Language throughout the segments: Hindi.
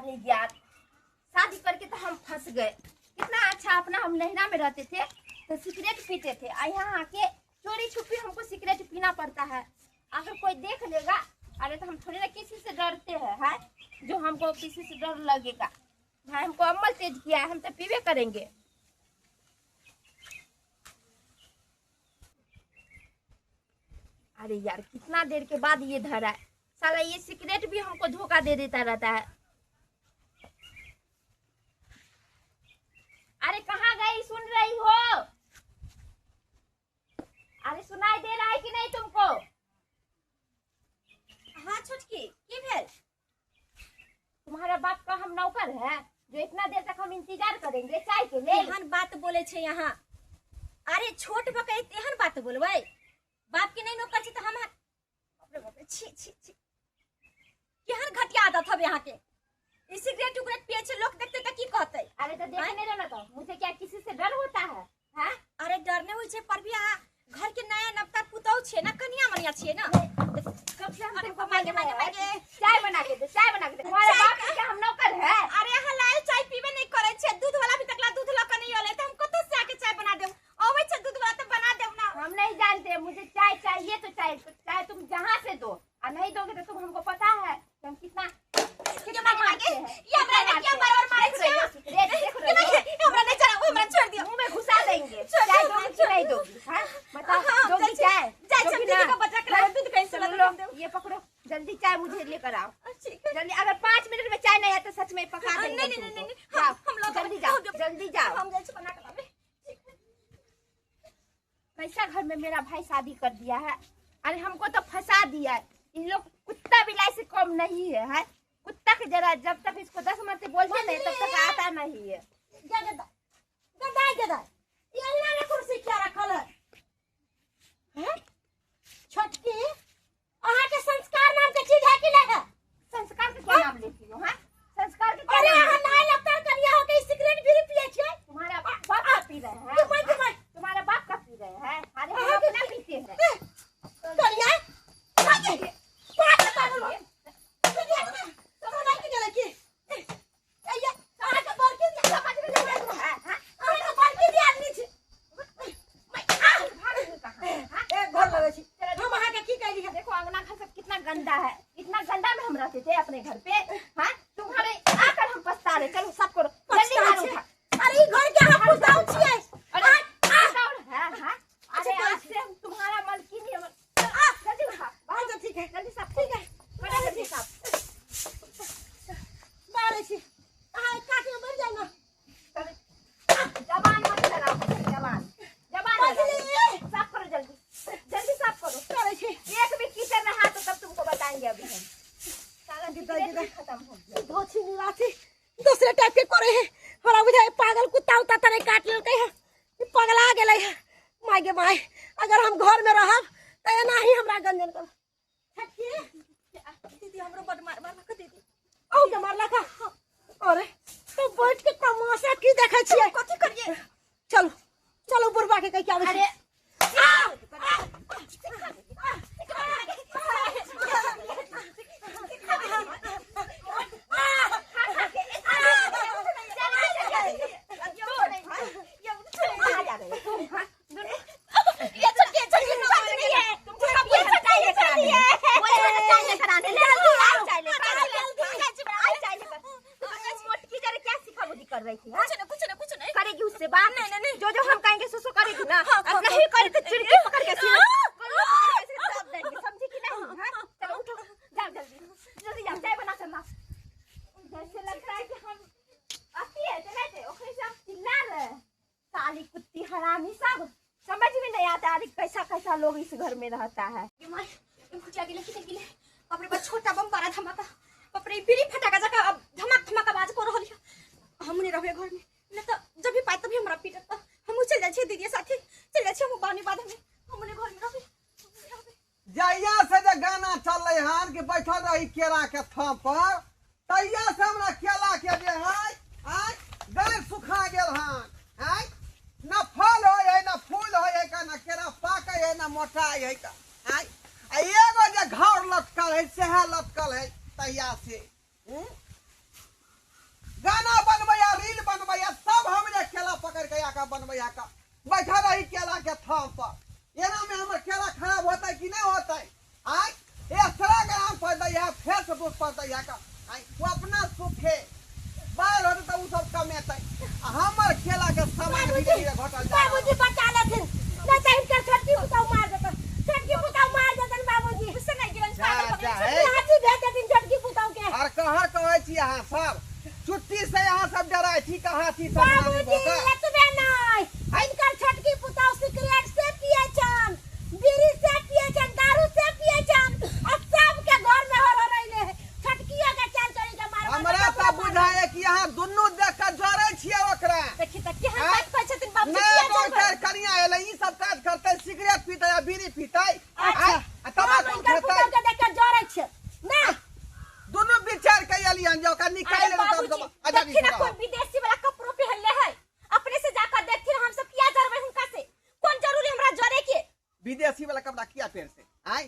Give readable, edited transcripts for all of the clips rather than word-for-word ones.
अरे यार, शादी करके तो हम फंस गए। कितना अच्छा अपना हम नैना में रहते थे तो सिगरेट पीते थे, यहाँ आके चोरी छुपी हमको सिगरेट पीना पड़ता है। अगर कोई देख लेगा, अरे तो हम थोड़ी ना किसी से डरते हैं, जो हमको किसी से डर लगेगा। भाई हमको अम्ल तेज किया है, हम तो पीवे करेंगे। अरे यार, कितना देर के बाद ये धरा है साला, ये सिगरेट भी हमको धोखा दे देता रहता है। अरे कहाँ गई, सुन रही हो? अरे सुनाई दे रहा है कि नहीं तुमको? हाँ छोटकी, की भेल? तुम्हारा बाप का हम नौकर है जो इतना देर तक हम इंतजार करेंगे चाय के लिए? एहन बात बोले छे यहाँ। अरे छोट बके एहन बात बोलबै? बाप के नहीं नौकर छी तो हम छी छी छी केहन घटिया आदत है यहाँ के। इस सिगरेट उगरेट पिए छे, लोग देखते तो की कहते? अरे तो देखने रहना, तो मुझे क्या किसी से डर होता है? हाँ? अरे डरने हुई छे पर भी घर के नया नवता पुतौ छे ना, कन्या मनिया छे ना। कब से हम तुमको मांगे चाय बना के दे, चाय बना के दे। तुम्हारे बाप के क्या हम नौकर है? अरे हलाल चाय पीबे नहीं करे छे, दूध वाला भी तकला दूध ला के नहीं होले त हम कतो से आके चाय बना देम। ओवे छे दूध वाला तो बना देम ना। हम नहीं जानते, मुझे चाय चाहिए तो चाय तुम जहाँ से दो, और नहीं दोगे तो तुम हमको पता है कि हम कितना मांगे। ये हमरा ने क्या बराबर मारे छे? हमरा नहीं चला, हमरा छोड़ दियो। मुंह में घुसा देंगे। चाय दोगी कि नहीं दोगी? हां बताओ, दोगी चाय? दीदी का बच्चा के दूध कैसे ला दो? ये पकड़ो, जल्दी चाय मुझे लेकर आओ। जल्दी, अगर 5 मिनट में चाय नहीं है तो सच में पका देंगे। नहीं, जाओ, हम लोग जल्दी जाओ, जल्दी जाओ। हम जैसे बना के लावे। कैसा घर में मेरा भाई शादी कर दिया है। अरे हमको तो फंसा दिया है। इन लोग कुत्ता बिलाई से कम नहीं है। कुत्ता के जरा जब तक इसको 10 मरते बोलते नहीं तब तक आता नहीं है। गदा ये ना कुर्सी क्या रखल है? हैं छोटकी, अहाँ के संस्कार नाम के चीज है कि नहीं है? संस्कार के क्या नाम लेती हो? हां संस्कार के क्या? अरे अहाँ नहीं लगता करिया हो के सिगरेट भी पिए छे? तुम्हारा बाप का पी रहे हैं? तुम्हारा बाप का पी रहे हैं? अरे हम अपना पीते हैं। करिया आगे बात बता दो। तो नहीं के गेले की अया अहाँ के बर के समझ में नहीं आ रहा है। अरे तो बर के दिया नहीं छे। मैं भाग कहां? हां एक घर लगे छी। हम अहाँ के की कहली है? देखो अंगना घर सब कितना गंदा है। इतना गंदा में हम रहते थे अपने घर पे। हां तुम्हारे आकर हम पछता रहे। चलो सब करो जल्दी मारो उठा। अरे घर के हम पुछाऊ छिए। अरे हां हां अरे आज से हम तुम्हारा मालकिन ही हम। जल्दी उठा। बाहर तो ठीक है, जल्दी सब ठीक है। बड़ा जल्दी सब बाहर छी। काटे मर जाना। जबान मत चलाओ, जबान साफ करो जल्दी साफ करो। करे छी एक भी कीचड़ रहा तो तब तुमको बताएंगे। अभी हम साला जितना खत्म हो गया। धोछी निवासी दूसरे टाइप के करे है। हमरा बुझाए पागल कुत्ता उता तने काट लेलकै है, पगला गेलै है। माय गे माय, अगर हम घर में रहब त एना ही हमरा गंजन कर। दीदी हमरो बड मार के दीदी औ के मारला का। अरे तो बैठ के तमाशा की देखै छियै? कथि करिए? चलो चलो बुरबा के कह के आबै। अरे कर रही थी। कुछ नहीं करेगी उससे बात? नहीं जो हम कहेंगे सो करेगी ना। अब नहीं करे तो चिड़की पकड़ के दब देंगे, समझी कि नहीं? हां चलो उठो, जाओ जल्दी जाओ, चाय बना चलना। जैसे लगता है कि हम आती है चले ओखरे से हम चिल्ला रहे। साली कुत्ती हरामी सब समझ में नहीं आता। अरे कैसा लोग इस घर में रहता है। ये माय कुछ आगे गिले अपने बस छोटा बम बड़ा धमाका अपने बीड़ी फटाका जका अब धमाक आवाज कर रहल है। हमने रहे घर में न तो जब भी पाए तभी हमरा पीटत। हम चल जाए दीदी साथे चल जाए हम बानी बाद में हमने घर में रहे। जइया से जे गाना चल रही हन कि बैठल रही केरा के थम पर, तैया से हमरा केला के जे है गैर सुखा गेल हन। है न फल होय न फूल होय का, न केरा पाके है न मोटाई है का। है एगो जे घर लटकल है सेहा लटकल है तैया से। बनबै का बैठा रही केला के थम पर एना में हमर केला खराब होता कि नहीं होता आई इंस्टाग्राम पर दैया फेसबुक पर दैया का आई वो अपना सुखे बाहर होते तो उ सब कमेतै हमर केला के सामान धीरे धीरे घटल जा बाबूजी बचा लेथिन नहीं तो इनका छटकी पुताऊ मार देता छटकी पुताऊ मार देतन बाबूजी उससे नहीं गिरन हाथी भेज देथिन छटकी पुताऊ के और कहर कहै छी अहाँ सब छुट्टी से अहाँ सब डराय छी कहाँ छी सब बाबूजी एतबे नहीं इनका छटकी पुताऊ सिगरेट से पिए छन बीड़ी से पिए छन दारू से पिए छन और सब के घर में हो रहले छटकिया के चल चली के मार हमरा त बुझाए कि अहाँ दुन्नु देख के जरै छियै ओकरा देखि त केहन बात कहै छथिन बाबूजी नहीं डॉक्टर कनिया एले ई सब काज करतै सिगरेट पीतै या बीड़ी पीतै तमाकू इनका खेतै पुताऊ के देख के जरै छै ना दुन्नु विचार के एलियन जे ओकरा निकाल लेबै तब आजादी देखिन कोई विदेशी वाला कपड़ो पहनले है अपने से जाकर देखिन हम सब किया जरबै हुनका से कौन जरूरी हमरा जरे के विदेशी वाला कपड़ा किया पहन से आय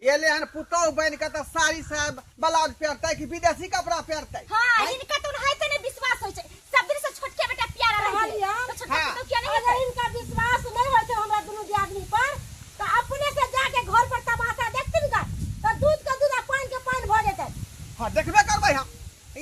एले हन पुतौ बन के त साड़ी से ब्लाउज पहनतै कि विदेशी कपड़ा पहनतै हां इनका तो है तने विश्वास होय छै सब दिन से छोटके बेटा प्यारा रहल तो छोटका तो क्या नहीं अगर इनका विश्वास नहीं होय छै हमरा दोनों आदमी पर तो अपने से जाके घर पर तमाशा देखथिन का तो दूध का दूध पानी के पानी भ जेतै हां देखबे करबै हम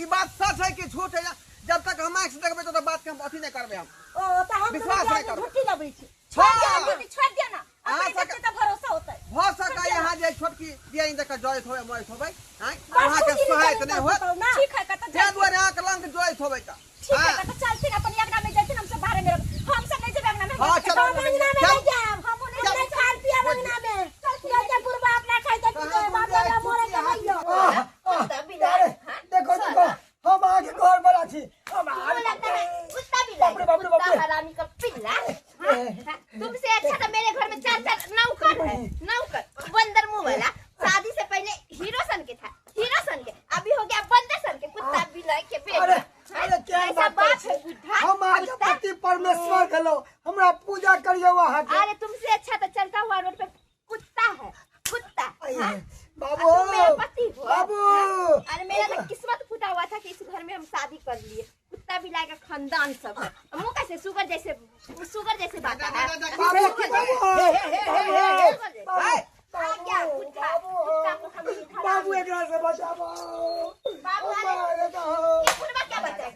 ई बात सच है कि झूठ है जब तक हम आंख से देखबै तो बात के हम अथी नहीं करबै हम ओ तो हम विश्वास नहीं करबै झूठी लबै छी छोड़ दिया ना अपने से तो भरोसा होता है हो सकै यहाँ जे छोटकी दियाई देख जॉइस होय मरत होबै हैं अहाँ के सहायता नहीं होत ठीक है कत जे दुआरे अहाँ के लंग जॉइस होबै त ठीक है कत चलती अपन एकरा में जैसे हम सब बाहर में हम सब नहीं जेबे अंगना में हां चलो अंगना में नहीं जाब हम नहीं खाल पिया अंगना में जैसे बुरबा अपना खाई दे बाप दादा मोरे के भइयो देखो देखो हम आगे घर बना छी हम कुत्ता भी बाप रे हरामी का पिल्ला तुमसे अच्छा तो मेरे घर में चार नौकर है नौकर बंदर मुंह वाला शादी से पहले हीरो सन के था हीरो सन के अभी हो गया बंदर सन के कुत्ता बिलाई के बेटा अरे क्या बात है हम आज पति परमेश्वर गलो हमरा पूजा करियो वहां के अरे तुमसे अच्छा तो चलता हुआ रोड पे कुत्ता है कुत्ता बाबू मेरा पति हो बाबू अरे मेरा तो किस्मत फूटा हुआ था कि इस घर में हम शादी कर लिए कुत्ता बिलाई का खानदान सब है मुंह कैसे सुगर जैसे बात है बाबू एकरा से बचाओ बाबू क्या बताए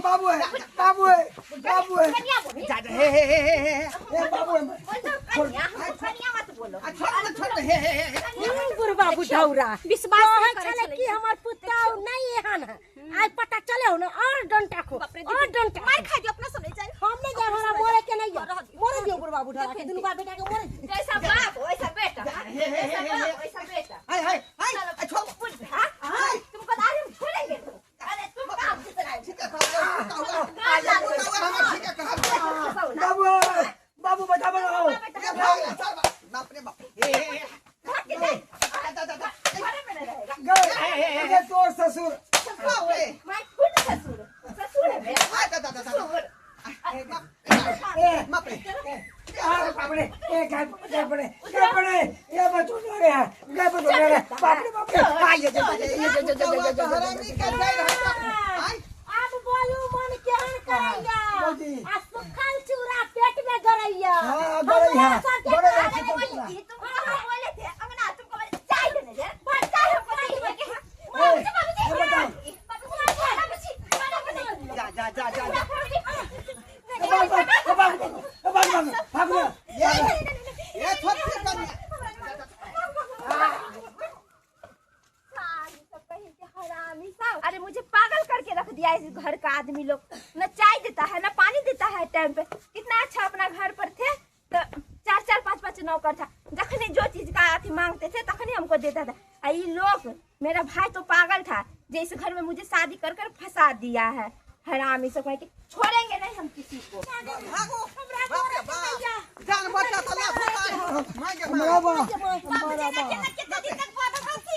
बाबू है बाबू है बाबू है बाबू है बुढ़बा बुढ़ौरा विश्वास कि हमार पुतौ नहीं एहन है आज पता चले हो ना और डंटा को और डंटा मार खा दियो अपना सुने जाए हम नहीं जाए हमरा मोरे के नहीं मोरे दियो बुढ़बा बुढ़ौरा के दुनु बाप बेटा के मोरे जैसा बाप वैसा बेटा वैसा बेटा हाय हाय हाय छोड़ बुढ़ा तुमको दारी में छोड़ेंगे अरे तुम काम से बाबू बाबू बचा बनाओ बाप रे बाप ये तोर ससुर मैं खुद ससुर है मेरा बाप रे बाप रे ये बच्चों ने गया बाप रे बाप रे ये हरामी का जाय रहता अब बोलू मन केहन करैया आ सुखल चूरा पेट में गरैया हां गरैया तुमको बोले थे अंगना तुमको बोले चाय देने दे बच्चा है पति ये छोटी कन्या अरे मुझे पागल करके रख दिया इस घर का आदमी लोग न चाय देता है न पानी देता है टाइम पे कितना अच्छा अपना घर पर थे तो 4-5 नौकर था जखने जो चीज का अथी मांगते थे तखने हमको देता था ये लोग मेरा भाई तो पागल था जो इस घर में मुझे शादी कर कर फंसा दिया है हरामी सब कह के छोड़ेंगे नहीं हम किसी को भागो जान बच्चा तो ना मांगे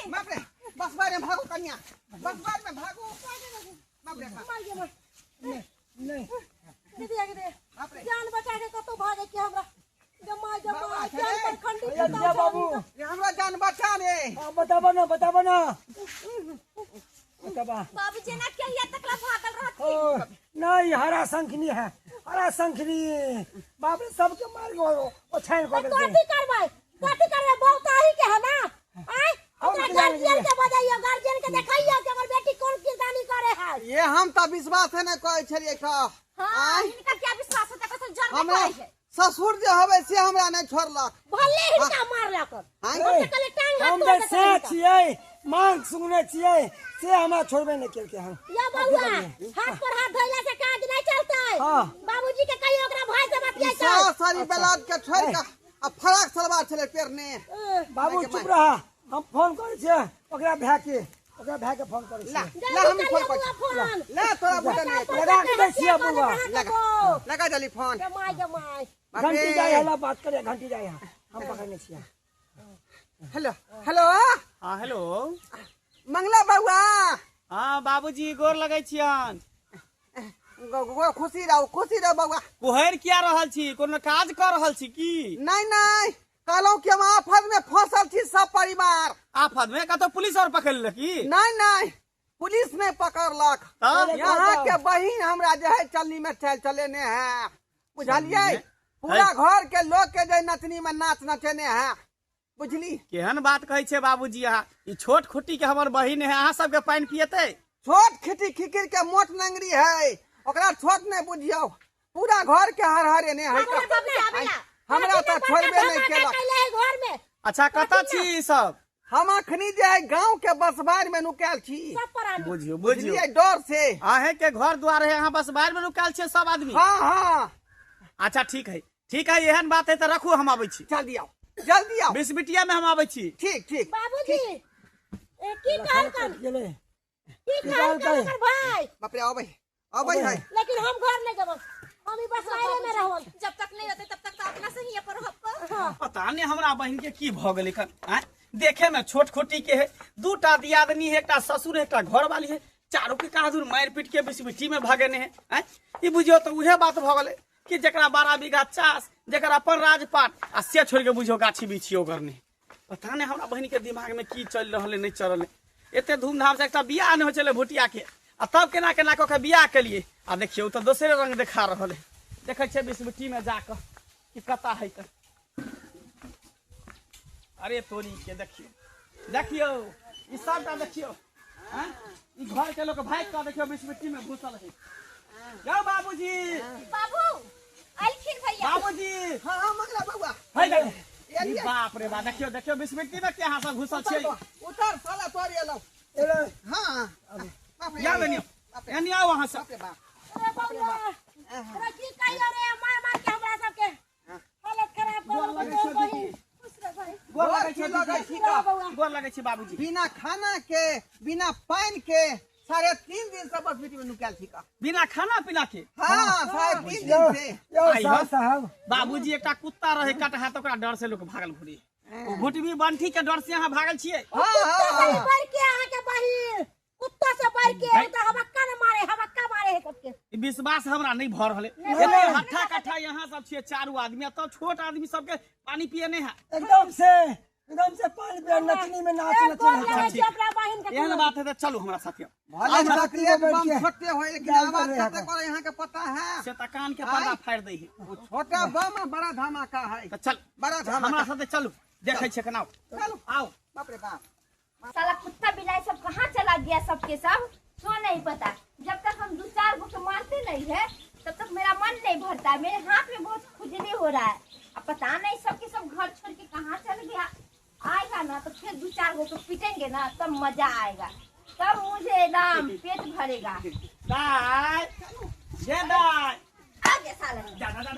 बाप रे बस बारे में भागो कन्या बस बारे में भागो बाप रे नहीं जान बचा के कतो भागे के हमरा नहीं हरा शंखनी है, हरा शंखनी। बाप रे सबके मार गो ओ छान को दे। कथी करबै बहुत आही के है ना। आय ओकरा गार्जियन के बजाइयो, गार्जियन के देखाइयो कि हमर बेटी कोन किसानी करे है। ये हम तो विश्वास है ना कहै छलिए का। हां इनका क्या विश्वास होता कथन जन हमरा कहै छै। ससुर जे हवे से हमरा नहीं छोड़लक। भले हिनका मारलक। आय कले टांग हाथ हम तोड़ तो से छियै, मांग सुने छियै, से हमरा छोड़बे नहीं केलके हम। या बउआ हाथ पर हाथ धइला से काज नहीं चलतै। हां बाबूजी के कहियो ओकरा भाई से बतिया छै। सारी बेलाद के छोड़ के आ फराक सलवार छले पेरने। बाबू चुप रहा, हम फोन करे छियै ओकरा भाय के फोन करे ला छियै। ला हम फोन कर फोन ला तोरा बटन नहीं लगा के दै छियै बउआ। लगा जल्दी फोन। जमाई घंटी जाए हला बात करे, घंटी जाए हम पकड़ने छियै। हेलो हेलो हाँ हेलो। मंगला बउआ। हाँ बाबूजी गोर लगै छियन। खुशी रहो बउआ। कुहर किया रहल छी, कोनो काज कर रहल छी की? नहीं नहीं कहलौं कि हम आफत में फंसल छी सब परिवार। आफत में कतो पुलिस और पकड़ ले की? नहीं नहीं पुलिस नहीं पकड़लक। तब यहाँ के बहिन हमरा जे है चलनी में चलेने है, बुझलिए। पूरा घर के लोग के जे नचनी में नाच नचेने है, बुझली। केहन बात कहै छै बाबूजी अहाँ? ई छोट खुट्टी के हमर बहिन है, अहाँ सबके पानी पियते? छोट खिटी खिकिर के मोट नंगरी है, ओकरा छोट नहीं बुझियो। पूरा घर के हर ने है। हमरा तो छोड़बे नहीं केलक। घर में अच्छा कतऽ छी ई सब? हम अखनी जे है गांव के बसबार में नुकायल छी। बुझियो बुझियो बुझलिए डर से। अहे के घर द्वार है, अहाँ बस बाहर में रुकाल छियै सब आदमी? हाँ हाँ अच्छा ठीक है एहन बात है तो रखू, हम आबै छी। जल्दी आओ बिस्बिटिया में हम आबै छी। ठीक ठीक। बाबूजी की कहल कर गेले भाई। बाप रे अबै है। लेकिन हम घर नहीं जब हम बस बाहर में रहब। जब तक नहीं होते तब तक तो अपना से ही पर हक। पता नहीं हमरा बहन के की भ गेलै कन। देखे में छोट खोटी के है, दूटा दियादनी है, एकटा ससुर है, एकटा घर वाली है, चारों के कहादुर मार पीट के बिस्बिटी में भागेने है। ई बुझियो तो उहे बात भ गेलै कि जकरा 12 बीघा चास, जकरा अपन राजपाट आ से छोड़ के बुझियो गाछी बिछियो करने। पता नहीं हमरा बहन के दिमाग में की चल रहल है नहीं चल। एते धूमधाम से एकटा बियाह नहीं हो चले भुटिया के, आ तब केना केना कऽ के बियाह केलिए। आ देखियो तो दोसरे रंग देखा रहल है। देखे छे बिस्बिटी में जाकर कि कता है त। अरे तोरी के देखियो ई सबटा देखियो। ई घर के लोग भाग के देखियो बिस्बिटी में घुसल है। जाओ बाबूजी। बाबू अलखिन भैया। बाबूजी हाँ मंगला बउआ। है गए। बाप रे बाप देखियो बिस्बिटी में क्या सब घुसल छे। उतर साला तोरी एलो। हाँ या बनियो एनी आओ वहां से। बाप रे बाप। अरे बउआ अरे की कहियो रे मार के हमरा सब के हालत खराब कर दो बहिन। गोर लगे छी बाबूजी। बिना खाना के बिना पानी के 3.5 दिन से बस में नुकायल थी का। बिना खाना पीना के? हाँ 3.5 दिन से। यो साहब बाबूजी एकटा कुत्ता रहे कटहा तो ओकरा डर से लोग भागल घुरी। ओ भुटबी बंठी के डर से यहाँ भागल छिए। हाँ पर के आहा के बहिन कुत्ता से पर के तो हबक्का न मारे है कब के। ई विश्वास हमरा नहीं भ रहले। एते हट्ठा कट्ठा यहाँ सब छिए चारू आदमी, तो छोट आदमी सबके पानी पिए नहीं है। एकदम से पानी पे नचनी में नाच नचनी। एहन बात है तो चलो हमरा साथे। भले तकलीफ बम छोटे होए लेकिन आवाज कते करे यहाँ के पता है। से त कान के पर्दा फाड़ दे है। वो छोटा बम में बड़ा धमाका है। तो चल बड़ा धमाका। हमरा साथे चलो देखे छे कनाओ। चलो आओ। बाप रे बाप। साला कुत्ता बिलाई सब कहाँ चला गया सबके सब क्यों नहीं पता। जब तक हम 2-4 गो को मारते नहीं है तब तक मेरा मन नहीं भरता। मेरे हाथ में बहुत खुजली हो रहा है। अब पता नहीं सबके सब घर छोड़ के कहाँ चल गया। आएगा ना तो फिर 2-4 गो को पीटेंगे ना तब मजा आएगा, तब मुझे एकदम पेट भरेगा। दाई ये दाई आगे साला जा जा जा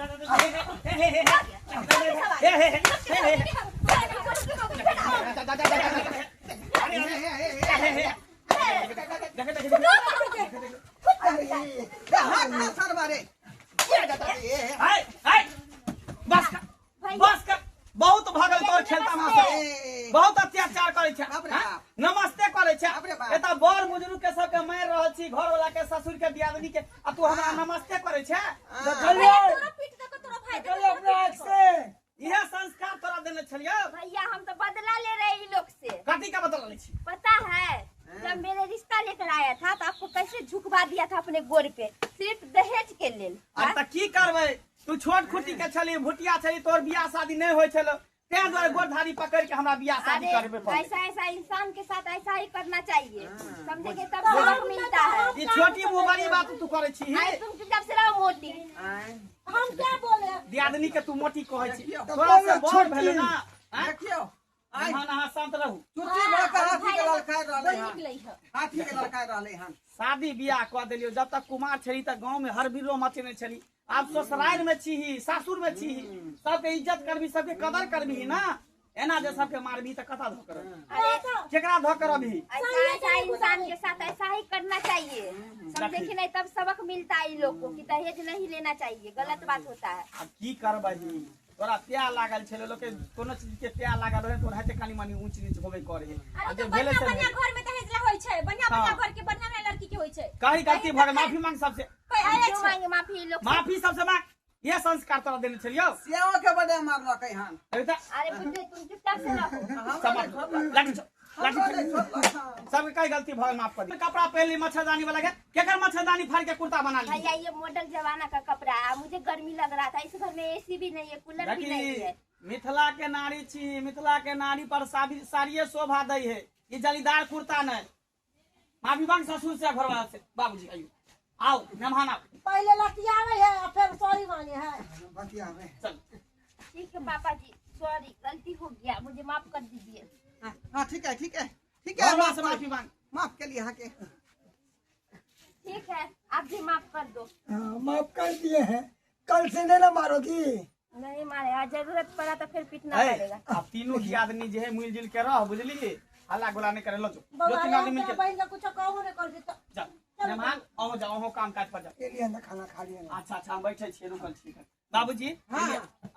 हे बस कर बहुत भागल तोर खेलता मासे बहुत अत्याचार करे छे। नमस्ते करे छे। एता बड़ बुजुर्ग के सब के मार रहल छी, घर वाला के ससुर के दियादनी के, आ तू हमरा नमस्ते करे छे। यह संस्कार तोरा देने छलियो भैया। हम तो बदला ले रहे हैं इन लोग से। कथी का बदला ले छी? पता है जब मेरे रिश्ता लेकर आया था तो आपको कैसे झुकवा दिया था अपने गोर पे, सिर्फ दहेज के लिए। अब तक की करबै, तू छोट खुटी के छली, भुटिया छली, तोर बियाह शादी नहीं होय छलो, ते द्वारे गोरधारी पकड़ के हमरा बियाह शादी करबे पड़े। ऐसा इंसान के साथ ऐसा ही करना चाहिए, समझेंगे तब सबक मिलता है। ई छोटी मुंह बात तू करे छी, तुम चुपचाप से रहो मोटी। हम क्या बोले? दियादनी के तू मोटी कहै छी, तो थोड़ा सा बोलो बड़ छोटी। भेले ना। देखियो आई अहाँ शांत रहू। चुट्टी भर के हाथी के लड़काई रहले हन, निकलै है। हाथी के लड़काई रहले हन। शादी बियाह कऽ देलियो, जब तक कुमार छली त गांव में हर बिरो मचेने छली, आब ससुराल में छी, सासुर में छी, सबके इज्जत करबी, सबके कदर करबी ना। एना जे सबके मारबी त कथा धो करबी, केकरा धो करबी? ऐसा इंसान के साथ ऐसा ही करना चाहिए, समझे कि नहीं? तब सबक मिलता है इन लोग को कि दहेज नहीं लेना चाहिए, गलत बात होता है। अब की करबै, तोरा प्यार लागल छले, लोग के कोनो चीज के प्यार लागल रहे, तोरा हेते खाली मानी ऊंच नीच होबे करे। अरे तो बढ़िया बढ़िया घर में दहेज ला होय छै, बढ़िया बढ़िया घर के बढ़िया बढ़िया लड़की के होय छै। कहीं गलती भऽ गेल माफी मांग सबसे, कोई आया क्यों छै? मांगे माफी ये लोग? माफी सबसे मांग। ये संस्कार तोरा देने छलियो। सेवा के बड़े मारलकै हन। अरे त अरे बुड्ढे तुम चुपचाप से रहो। लाठी सबके कई गलती भऽ गेल, माफ कर दी। कपड़ा पहन ली मच्छरदानी वाला के, केकर मच्छरदानी फाड़ के कुर्ता बना ली। भैया ये मॉडल जमाना का कपड़ा है, मुझे गर्मी लग रहा था, इस घर में एसी भी नहीं है, कूलर भी नहीं है। मिथिला के नारी छी, मिथिला के नारी पर साड़िये शोभा दै है, ये जलीदार कुर्ता नहीं। माफी मांग ससुर से, घर वाला से। बाबूजी आइयो, आओ मेहमान आओ, पहले लतियावे है फिर सॉरी मांगे है। बतियावे। चल। ठीक है पापा जी, सॉरी गलती हो गया, मुझे माफ कर दीजिए। हां ठीक है ठीक है ठीक घर है, वाला से माफी मांग। माफ के लिए यहाँ के। ठीक है, आप भी माफ कर दो। हाँ, माफ कर दिए हैं, कल से नहीं ना मारोगी। नहीं मारेगा, जरूरत पड़ा तो फिर पीटना है, पड़ेगा। अब तीनों की आदमी जो है मिलजुल के रह, बुझलिए? हल्ला गुला नहीं करे, लो जो बउआ तीन आदमी मिल के बहन का कुछ कहू नहीं कर देता। चल मेहमान आओ, जाओ हो काम काज पर जाओ। के लिए ना खाना खा लिया ना। अच्छा अच्छा, हम बैठे छियै, रुकल छी। बाबूजी हाँ।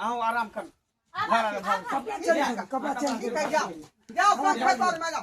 आओ आराम करू। कपड़ा चेंज ठीक है, जाओ जाओ, सब घर में जाओ।